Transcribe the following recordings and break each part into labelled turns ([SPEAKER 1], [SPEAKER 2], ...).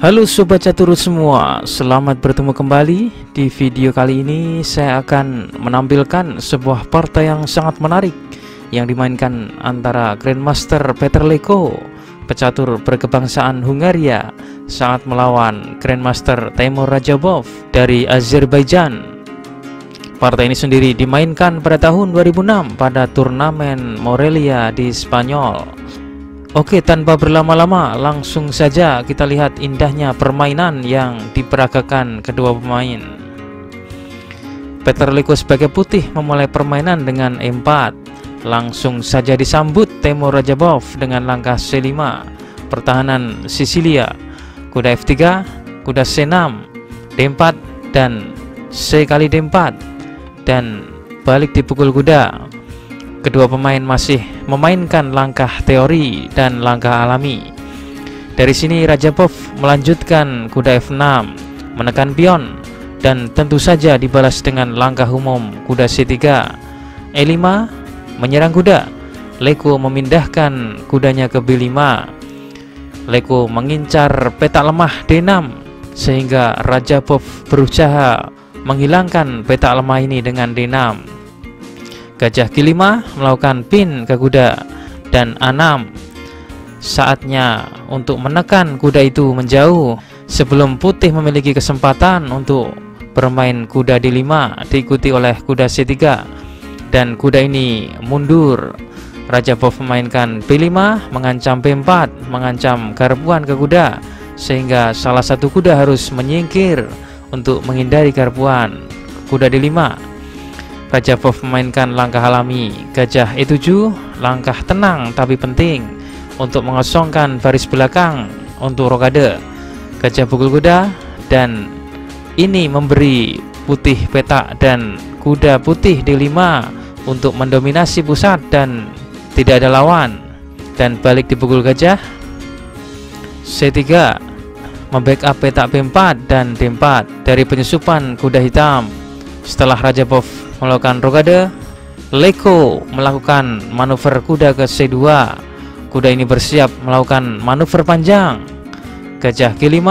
[SPEAKER 1] Halo Sobat Catur semua, selamat bertemu kembali. Di video kali ini saya akan menampilkan sebuah partai yang sangat menarik yang dimainkan antara Grandmaster Petr Leko, pecatur berkebangsaan Hungaria, saat melawan Grandmaster Temur Rajabov dari Azerbaijan. Partai ini sendiri dimainkan pada tahun 2006 pada turnamen Morelia di Spanyol. Oke, tanpa berlama-lama langsung saja kita lihat indahnya permainan yang diperagakan kedua pemain. Petr Leko sebagai putih memulai permainan dengan E4. Langsung saja disambut Temur Rajabov dengan langkah C5, pertahanan Sisilia, kuda F3, kuda C6, D4 dan C kali D4 dan balik dipukul kuda. Kedua pemain masih memainkan langkah teori dan langkah alami. Dari sini Rajabov melanjutkan kuda F6, menekan pion, dan tentu saja dibalas dengan langkah umum kuda C3. E5, menyerang kuda. Leko memindahkan kudanya ke B5. Leko mengincar petak lemah D6, sehingga Rajabov berusaha menghilangkan petak lemah ini dengan D6. Gajah G5 melakukan pin ke kuda dan A6. Saatnya untuk menekan kuda itu menjauh sebelum putih memiliki kesempatan untuk bermain kuda D5 diikuti oleh kuda C3 dan kuda ini mundur. Rajabov memainkan B5 mengancam B4, mengancam garpuan ke kuda sehingga salah satu kuda harus menyingkir untuk menghindari garpuan kuda D5. Rajabov memainkan langkah alami gajah E7, langkah tenang tapi penting untuk mengosongkan baris belakang untuk rokade. Gajah pukul kuda dan ini memberi putih petak dan kuda putih D5 untuk mendominasi pusat dan tidak ada lawan. Dan balik dipukul gajah C3, membackup petak B4 dan D4 dari penyusupan kuda hitam. Setelah Rajabov melakukan rokade, Leko melakukan manuver kuda ke C2. Kuda ini bersiap melakukan manuver panjang. Gajah G5,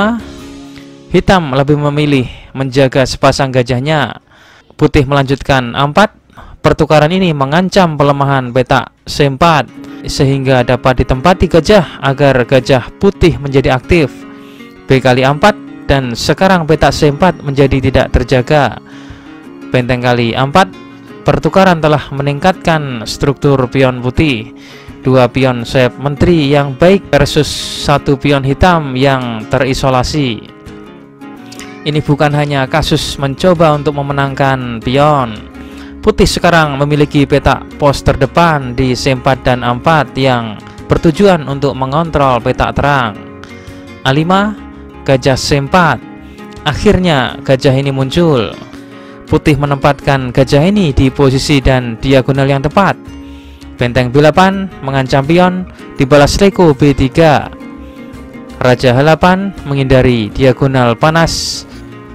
[SPEAKER 1] hitam lebih memilih menjaga sepasang gajahnya. Putih melanjutkan A4. Pertukaran ini mengancam pelemahan petak C4 sehingga dapat ditempati gajah agar gajah putih menjadi aktif. B kali A4 dan sekarang petak C4 menjadi tidak terjaga. Benteng kali A4, pertukaran telah meningkatkan struktur pion putih. Dua pion sayap menteri yang baik versus satu pion hitam yang terisolasi. Ini bukan hanya kasus mencoba untuk memenangkan pion. Putih sekarang memiliki petak pos terdepan di C4 dan A4 yang bertujuan untuk mengontrol petak terang. A5, gajah C4. Akhirnya gajah ini muncul. Putih menempatkan gajah ini di posisi dan diagonal yang tepat. Benteng B8 mengancam pion, dibalas Leko B3. Raja H8 menghindari diagonal panas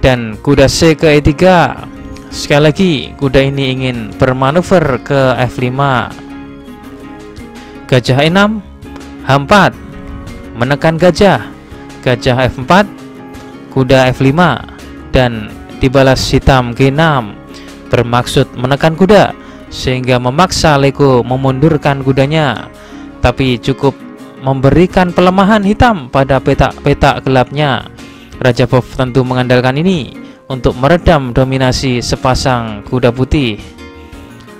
[SPEAKER 1] dan kuda C ke E3. Sekali lagi kuda ini ingin bermanuver ke F5. Gajah E6, H4 menekan gajah. Gajah F4, kuda F5 dan dibalas hitam G6 bermaksud menekan kuda sehingga memaksa Leko memundurkan kudanya, tapi cukup memberikan pelemahan hitam pada petak-petak gelapnya. Rajabov tentu mengandalkan ini untuk meredam dominasi sepasang kuda putih.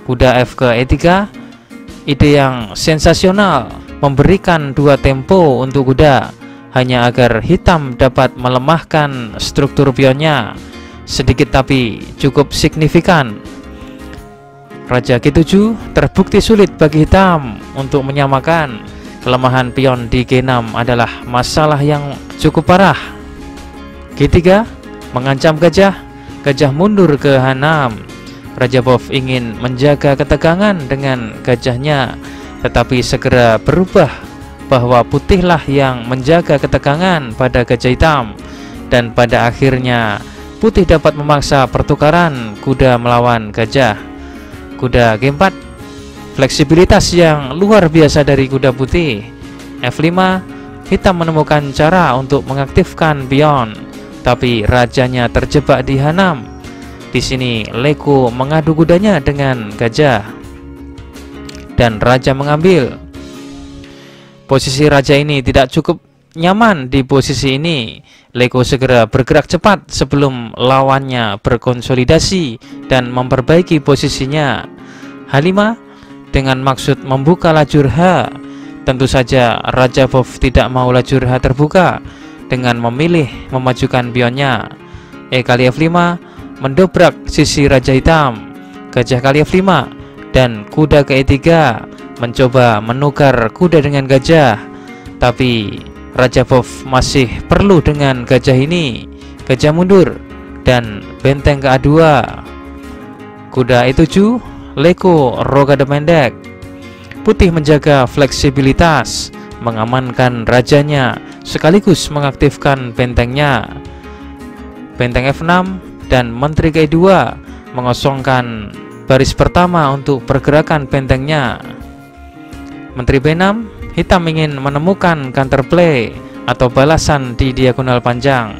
[SPEAKER 1] Kuda F ke E3, ide yang sensasional, memberikan dua tempo untuk kuda hanya agar hitam dapat melemahkan struktur pionnya sedikit tapi cukup signifikan. Raja G7 terbukti sulit bagi hitam untuk menyamakan. Kelemahan pion di G6 adalah masalah yang cukup parah. G3 mengancam gajah. Gajah mundur ke H6. Rajabov ingin menjaga ketegangan dengan gajahnya, tetapi segera berubah bahwa putihlah yang menjaga ketegangan pada gajah hitam. Dan pada akhirnya putih dapat memaksa pertukaran kuda melawan gajah. Kuda G4, fleksibilitas yang luar biasa dari kuda putih. F5, Hitam menemukan cara untuk mengaktifkan pion, tapi rajanya terjebak di H6. Di sini Leko mengadu kudanya dengan gajah, dan raja mengambil. Posisi raja ini tidak cukup nyaman. Di posisi ini Leko segera bergerak cepat sebelum lawannya berkonsolidasi dan memperbaiki posisinya. H5 dengan maksud membuka lajur H. Tentu saja Raja Bov tidak mau lajur H terbuka dengan memilih memajukan pionnya. E kali F5 mendobrak sisi Raja Hitam. Gajah kali F5 dan kuda ke E3 mencoba menukar kuda dengan gajah, tapi Raja Bov masih perlu dengan gajah ini. Gajah mundur dan benteng ke A2. Kuda E7, Leko rokade pendek. Putih menjaga fleksibilitas, mengamankan rajanya, sekaligus mengaktifkan bentengnya. Benteng F6 dan menteri ke E2 mengosongkan baris pertama untuk pergerakan bentengnya. Menteri B6, hitam ingin menemukan counterplay atau balasan di diagonal panjang.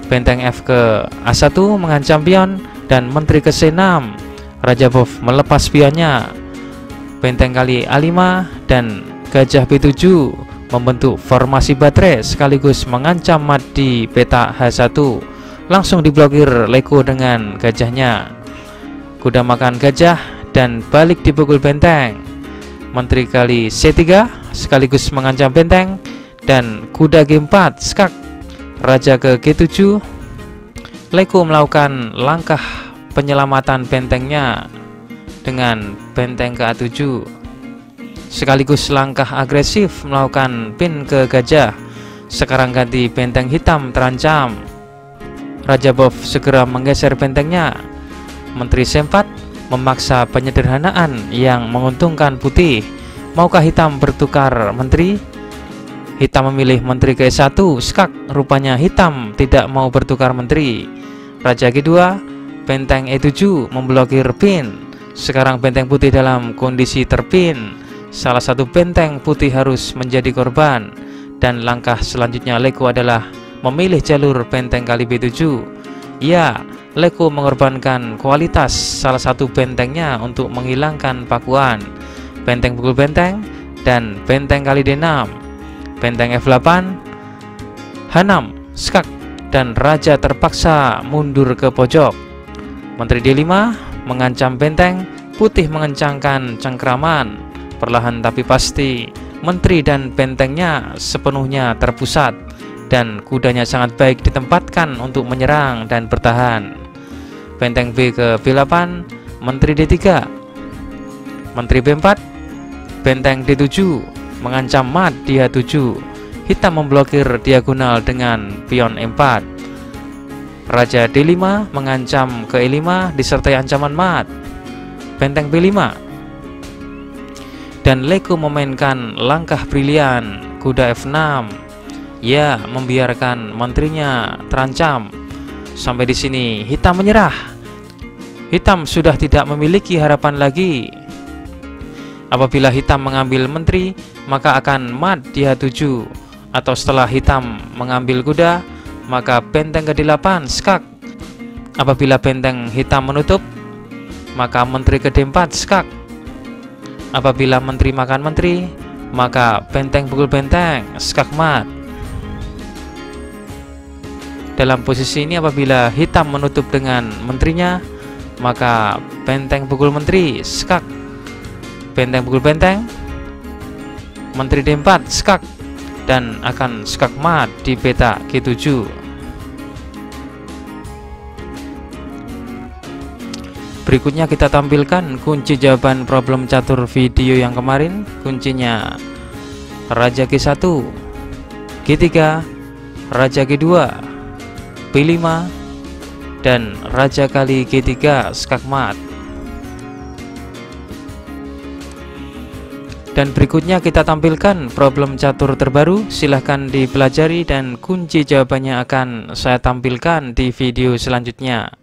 [SPEAKER 1] Benteng F ke A1 mengancam pion dan menteri ke C6. Raja Bov melepas pionnya. Benteng kali A5 dan gajah B7 membentuk formasi baterai sekaligus mengancam mat di peta H1. Langsung diblokir Leko dengan gajahnya. Kuda makan gajah dan balik dipukul benteng. Menteri kali C3 sekaligus mengancam benteng dan kuda G4 skak. Raja ke G7. Leko melakukan langkah penyelamatan bentengnya dengan benteng ke A7, sekaligus langkah agresif melakukan pin ke gajah. Sekarang ganti benteng hitam terancam. Raja Bov segera menggeser bentengnya. Menteri C4 memaksa penyederhanaan yang menguntungkan putih. Maukah hitam bertukar menteri? Hitam memilih menteri ke E1 skak. Rupanya hitam tidak mau bertukar menteri. Raja G2, benteng E7 memblokir pin. Sekarang benteng putih dalam kondisi terpin. Salah satu benteng putih harus menjadi korban, dan langkah selanjutnya Leko adalah memilih jalur benteng kali B7. Ya, Leko mengorbankan kualitas salah satu bentengnya untuk menghilangkan pakuan. Benteng pukul benteng dan benteng kali D6. Benteng F8, H6 skak, dan raja terpaksa mundur ke pojok. Menteri D5 mengancam benteng, putih mengencangkan cengkraman. Perlahan tapi pasti, menteri dan bentengnya sepenuhnya terpusat, dan kudanya sangat baik ditempatkan untuk menyerang dan bertahan. Benteng B ke B8, menteri D3, menteri B4, benteng D7 mengancam mat di H7. Hitam memblokir diagonal dengan pion E4. Raja D5 mengancam ke E5 disertai ancaman mat. Benteng B5 dan Leko memainkan langkah brilian. Kuda F6, ya, membiarkan menterinya terancam. Sampai di sini hitam menyerah. Hitam sudah tidak memiliki harapan lagi. Apabila hitam mengambil menteri, maka akan mat di H7. Atau setelah hitam mengambil kuda, maka benteng ke-8 skak. Apabila benteng hitam menutup, maka menteri ke D4 skak. Apabila menteri makan menteri, maka benteng pukul benteng skak mat. Dalam posisi ini apabila hitam menutup dengan menterinya, maka benteng pukul menteri skak. Benteng pukul benteng, menteri D4 skak, dan akan skak mat di peta G7. Berikutnya kita tampilkan kunci jawaban problem catur video yang kemarin. Kuncinya Raja G1, G3, Raja G2, B5, dan Raja kali G3 skak mat. Dan berikutnya kita tampilkan problem catur terbaru. Silahkan dipelajari dan kunci jawabannya akan saya tampilkan di video selanjutnya.